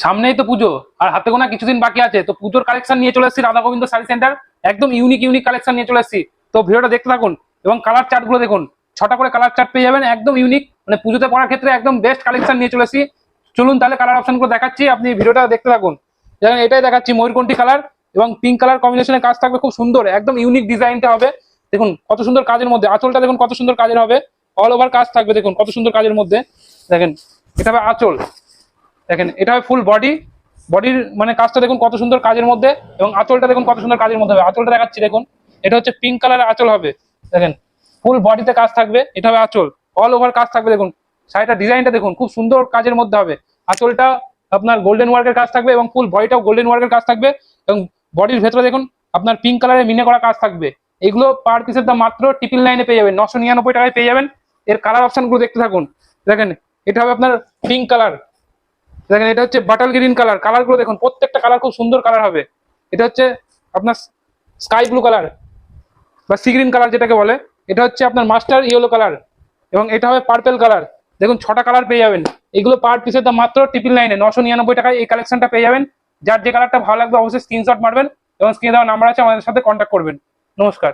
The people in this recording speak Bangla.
সামনেই তো পুজো, আর হাতে গোনা কিছুদিন বাকি আছে। তো পুজোর কালেকশন নিয়ে চলে এসেছি রাধা গোবিন্দ শাড়ি সেন্টার। একদম ইউনিক ইউনিক কালেকশন নিয়ে চলে এসেছি। তো ভিডিওটা দেখতে থাকুন এবং কালার চার্ট গুলো দেখুন। 6টা করে কালার চার্ট পেয়ে যাবেন, একদম ইউনিক, মানে পুজোতে পড়ার ক্ষেত্রে একদম বেস্ট কালেকশন নিয়ে চলে এসেছি। চলুন তাহলে কালার অপশন গুলো দেখাচ্ছি, আপনি ভিডিওটা দেখতে থাকুন। যেমন এটাই দেখাচ্ছি ময়ূরকণ্ঠী কালার এবং পিঙ্ক কালার কম্বিনেশনের কাজ থাকবে, খুব সুন্দর, একদম ইউনিক ডিজাইনটা হবে। দেখুন কত সুন্দর কাজের মধ্যে, আঁচলটা দেখুন কত সুন্দর কাজের হবে, অল ওভার কাজ থাকবে, দেখুন কত সুন্দর কাজের মধ্যে। দেখেন এটা হবে আঁচল, দেখেন এটা হবে ফুল বডি, বডির মানে কাজটা দেখুন কত সুন্দর কাজের মধ্যে, এবং আঁচলটা দেখুন কত সুন্দর কাজের মধ্যে হবে। আঁচলটা দেখাচ্ছি, দেখুন এটা হচ্ছে পিঙ্ক কালারের আঁচল হবে। দেখেন ফুল বডিতে কাজ থাকবে, এটা হবে আঁচল, অল ওভার কাজ থাকবে। দেখুন শাড়িটা ডিজাইনটা দেখুন খুব সুন্দর কাজের মধ্যে হবে। আঁচলটা আপনার গোল্ডেন ওয়ার্কের কাজ থাকবে এবং ফুল বডিটাও গোল্ডেন ওয়ার্কের কাজ থাকবে, এবং বডির ভেতরে দেখুন আপনার পিঙ্ক কালারের মিনে করা কাজ থাকবে। এগুলো পার পিসের দাম মাত্র 999 পেয়ে যাবেন, 999 টাকায় পেয়ে যাবেন। এর কালার অপশন গুলো দেখতে থাকুন। দেখেন এটা হবে আপনার পিঙ্ক কালার, দেখেন এটা হচ্ছে বাটাল গ্রিন কালার, কালার গুলো দেখুন প্রত্যেকটা কালার খুব সুন্দর কালার হবে। এটা হচ্ছে আপনার স্কাই ব্লু কালার বা সি গ্রিন কালার যেটাকে বলে। এটা হচ্ছে আপনার মাস্টার ইয়েলো কালার, এবং এটা হবে পার্পেল কালার। দেখুন 6টা কালার পেয়ে যাবেন। এগুলো পার পিসের দাম মাত্র 999, 999 টাকায় এই কালেকশনটা পেয়ে যাবেন। যার যে কালারটা ভালো লাগবে অবশ্যই স্ক্রিনশট মারবেন এবং স্ক্রিনে দেওয়া নাম্বার আছে, আমাদের সাথে কন্ট্যাক্ট করবেন। নমস্কার।